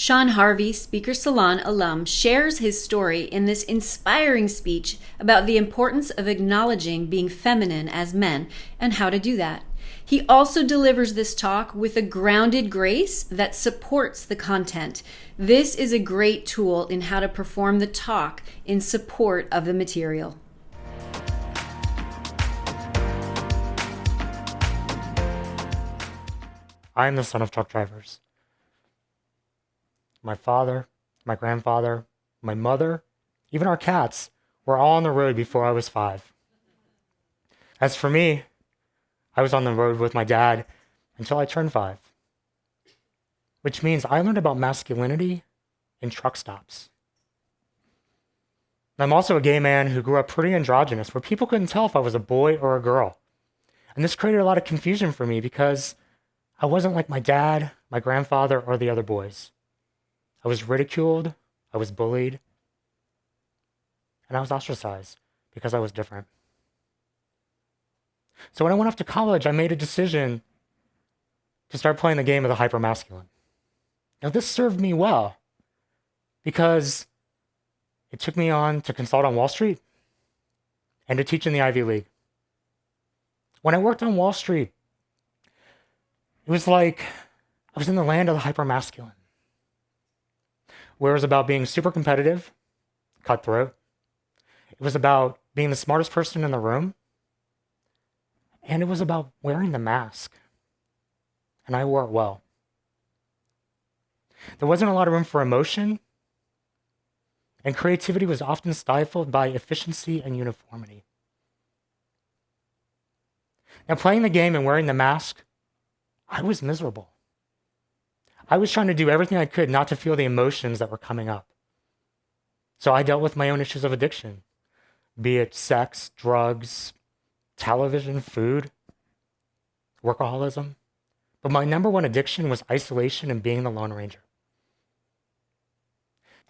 Sean Harvey, speaker Salon Alum, shares his story in this inspiring speech about the importance of acknowledging being feminine as men and how to do that. He also delivers this talk with a grounded grace that supports the content. This is a great tool in how to perform the talk in support of the material. I am the son of truck drivers. My father, my grandfather, my mother, even our cats were all on the road before I was 5. As for me, I was on the road with my dad until I turned 5, which means I learned about masculinity in truck stops. I'm also a gay man who grew up pretty androgynous, where people couldn't tell if I was a boy or a girl. And this created a lot of confusion for me because I wasn't like my dad, my grandfather, or the other boys. I was ridiculed, I was bullied, and I was ostracized because I was different. So when I went off to college, I made a decision to start playing the game of the hypermasculine. Now this served me well because it took me on to consult on Wall Street and to teach in the Ivy League. When I worked on Wall Street, it was like I was in the land of the hypermasculine, where it was about being super competitive, cutthroat. It was about being the smartest person in the room. And it was about wearing the mask. And I wore it well. There wasn't a lot of room for emotion, and creativity was often stifled by efficiency and uniformity. Now, playing the game and wearing the mask, I was miserable. I was trying to do everything I could not to feel the emotions that were coming up. So I dealt with my own issues of addiction, be it sex, drugs, television, food, workaholism. But my number one addiction was isolation and being the Lone Ranger.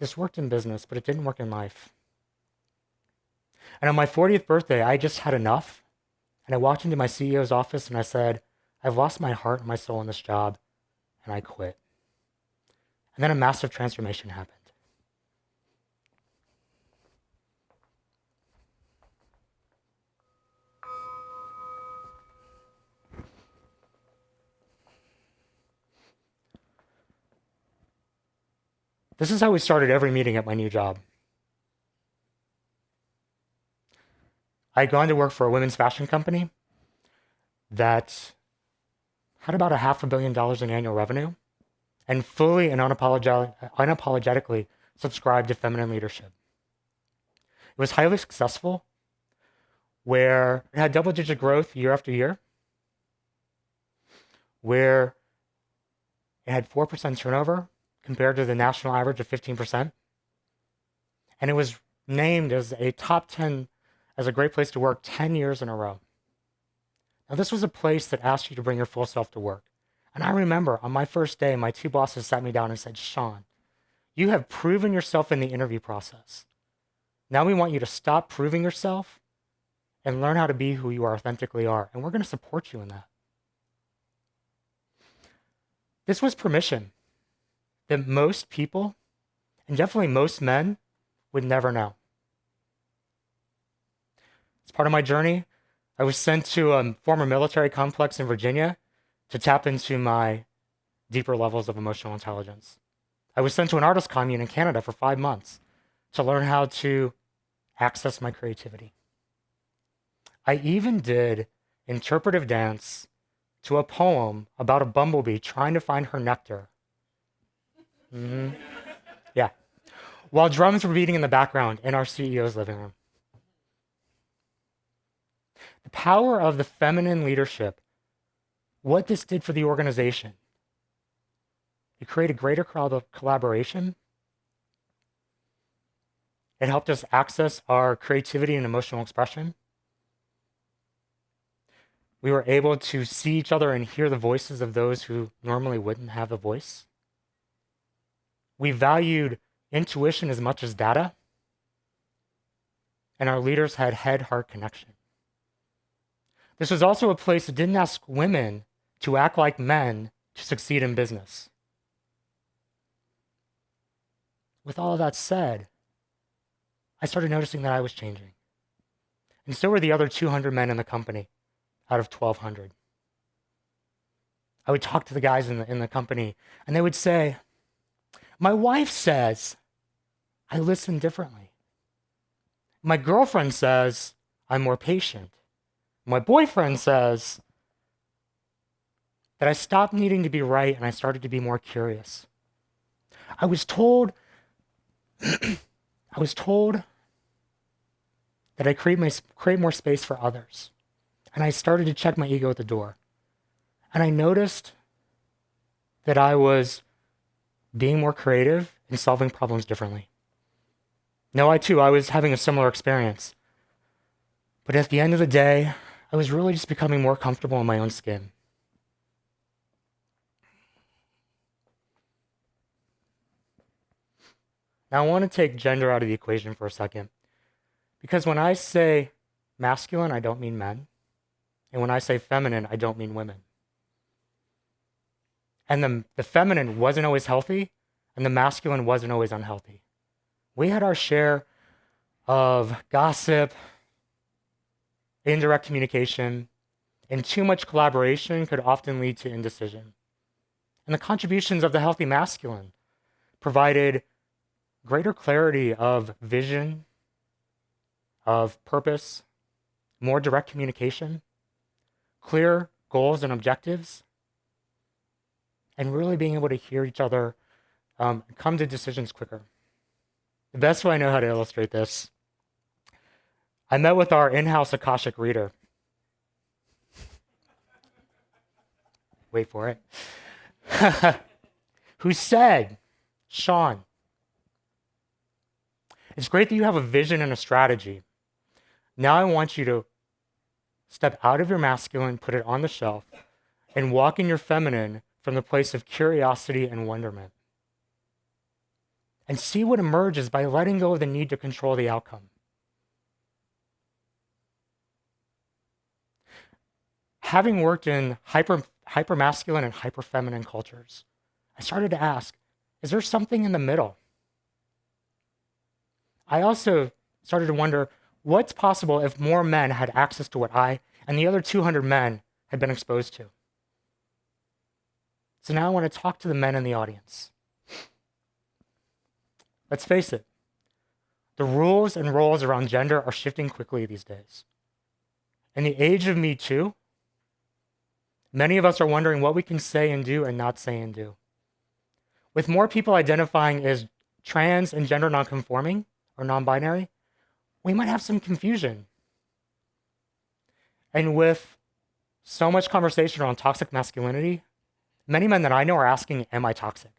This worked in business, but it didn't work in life. And on my 40th birthday, I just had enough. And I walked into my CEO's office and I said, I've lost my heart and my soul in this job, and I quit. And then a massive transformation happened. This is how we started every meeting at my new job. I had gone to work for a women's fashion company that had about $500 million in annual revenue and fully and unapologetically subscribed to feminine leadership. It was highly successful, where it had double-digit growth year after year, where it had 4% turnover compared to the national average of 15%. And it was named as a top 10, as a great place to work 10 years in a row. Now, this was a place that asked you to bring your full self to work. And I remember on my first day, my 2 bosses sat me down and said, Sean, you have proven yourself in the interview process. Now we want you to stop proving yourself and learn how to be who you authentically are. And we're going to support you in that. This was permission that most people, and definitely most men, would never know. As part of my journey, I was sent to a former military complex in Virginia to tap into my deeper levels of emotional intelligence. I was sent to an artist commune in Canada for 5 months to learn how to access my creativity. I even did interpretive dance to a poem about a bumblebee trying to find her nectar. Yeah. While drums were beating in the background in our CEO's living room. The power of the feminine leadership, what this did for the organization, it created greater collaboration. It helped us access our creativity and emotional expression. We were able to see each other and hear the voices of those who normally wouldn't have a voice. We valued intuition as much as data, and our leaders had head-heart connection. This was also a place that didn't ask women to act like men to succeed in business. with all of that said, I started noticing that I was changing. And so were the other 200 men in the company out of 1,200. I would talk to the guys in the company, and they would say, my wife says I listen differently. My girlfriend says I'm more patient. My boyfriend says that I stopped needing to be right and I started to be more curious. I was told that I create more space for others. And I started to check my ego at the door. And I noticed that I was being more creative and solving problems differently. Now, I was having a similar experience. But at the end of the day, I was really just becoming more comfortable in my own skin. Now, I want to take gender out of the equation for a second. Because when I say masculine, I don't mean men. And when I say feminine, I don't mean women. And the feminine wasn't always healthy, and the masculine wasn't always unhealthy. We had our share of gossip, indirect communication, and too much collaboration could often lead to indecision. And the contributions of the healthy masculine provided greater clarity of vision, of purpose, more direct communication, clear goals and objectives, and really being able to hear each other come to decisions quicker. The best way I know how to illustrate this, I met with our in-house Akashic reader. Wait for it. Who said, Sean, it's great that you have a vision and a strategy. Now I want you to step out of your masculine, put it on the shelf, and walk in your feminine from the place of curiosity and wonderment. And see what emerges by letting go of the need to control the outcome. Having worked in hyper-masculine and hyper-feminine cultures, I started to ask, is there something in the middle? I also started to wonder, what's possible if more men had access to what I and the other 200 men had been exposed to? So now I want to talk to the men in the audience. Let's face it, the rules and roles around gender are shifting quickly these days. In the age of Me Too, many of us are wondering what we can say and do and not say and do. With more people identifying as trans and gender nonconforming or non-binary, we might have some confusion. And with so much conversation around toxic masculinity, many men that I know are asking, am I toxic?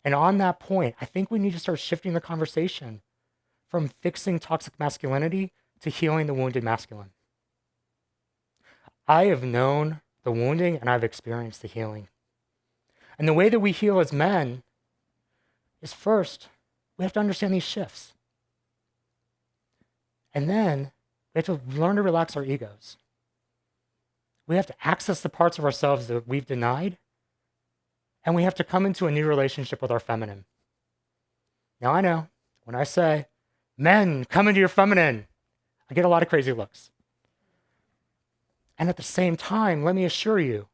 And on that point, I think we need to start shifting the conversation from fixing toxic masculinity to healing the wounded masculine. I have known the wounding and I've experienced the healing. And the way that we heal as men is first, we have to understand these shifts. And then we have to learn to relax our egos. We have to access the parts of ourselves that we've denied, and we have to come into a new relationship with our feminine. Now I know, when I say, men, come into your feminine, I get a lot of crazy looks. And at the same time, let me assure you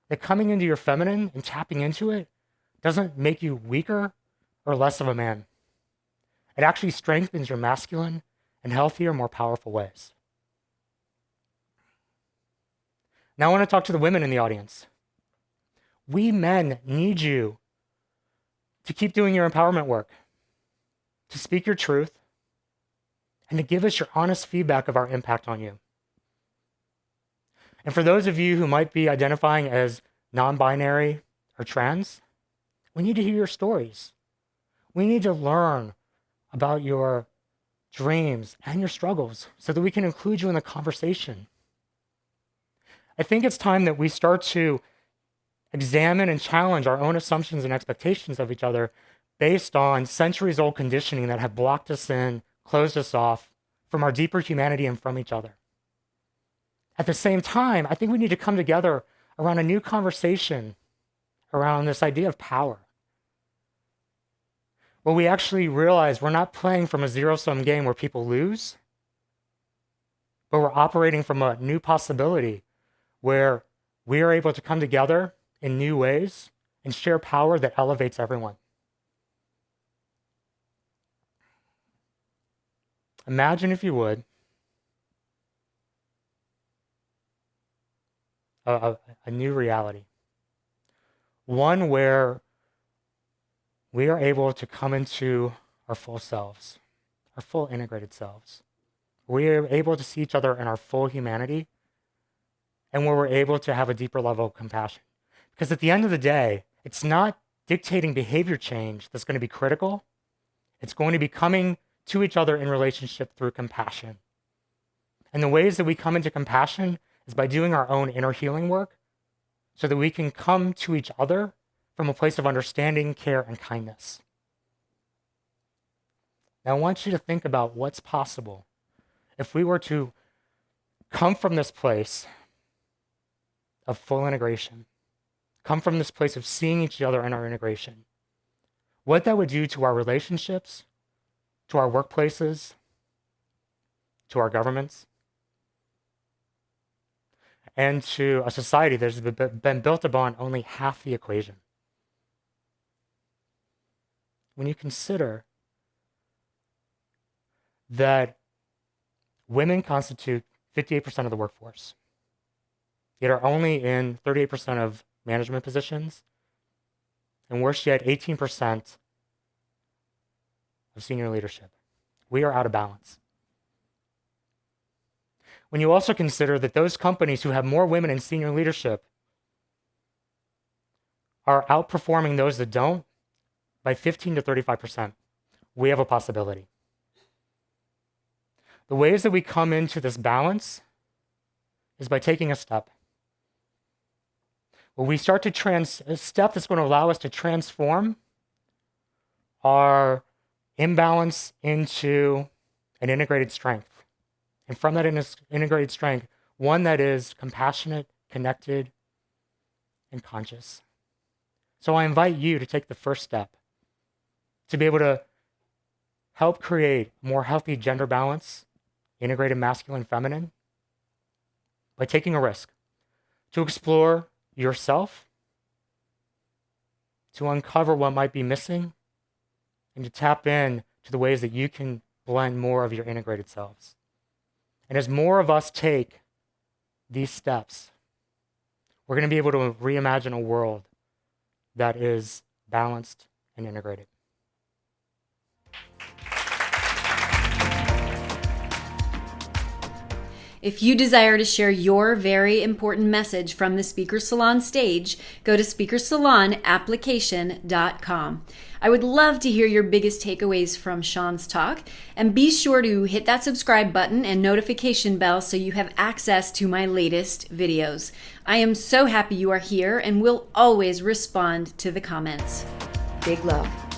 that coming into your feminine and tapping into it doesn't make you weaker or less of a man. It actually strengthens your masculine in healthier, more powerful ways. Now I want to talk to the women in the audience. We men need you to keep doing your empowerment work, to speak your truth, and to give us your honest feedback of our impact on you. And for those of you who might be identifying as non-binary or trans, we need to hear your stories. We need to learn about your dreams and your struggles so that we can include you in the conversation. I think it's time that we start to examine and challenge our own assumptions and expectations of each other based on centuries-old conditioning that have blocked us in, closed us off from our deeper humanity and from each other. At the same time, I think we need to come together around a new conversation around this idea of power. Well, we actually realize we're not playing from a zero-sum game where people lose, but we're operating from a new possibility where we are able to come together in new ways and share power that elevates everyone. Imagine, if you would, a new reality. One where we are able to come into our full selves, our full integrated selves. We are able to see each other in our full humanity, and where we're able to have a deeper level of compassion. Because at the end of the day, it's not dictating behavior change that's going to be critical. It's going to be coming to each other in relationship through compassion. And the ways that we come into compassion is by doing our own inner healing work so that we can come to each other from a place of understanding, care, and kindness. Now, I want you to think about what's possible if we were to come from this place of full integration, come from this place of seeing each other in our integration, what that would do to our relationships, to our workplaces, to our governments, and to a society that has been built upon only half the equation. When you consider that women constitute 58% of the workforce, yet are only in 38% of management positions, and worse yet, 18% of senior leadership. We are out of balance. When you also consider that those companies who have more women in senior leadership are outperforming those that don't by 15 to 35%, we have a possibility. The ways that we come into this balance is by taking a step. Well, we start to a step that's going to allow us to transform our imbalance into an integrated strength. And from that integrated strength, one that is compassionate, connected, and conscious. So I invite you to take the first step to be able to help create a more healthy gender balance, integrated masculine, feminine, by taking a risk to explore yourself, to uncover what might be missing, and to tap in to the ways that you can blend more of your integrated selves. And as more of us take these steps, we're going to be able to reimagine a world that is balanced and integrated. If you desire to share your very important message from the Speaker Salon stage, go to speakersalonapplication.com. I would love to hear your biggest takeaways from Sean's talk, and be sure to hit that subscribe button and notification bell so you have access to my latest videos. I am so happy you are here and will always respond to the comments. Big love.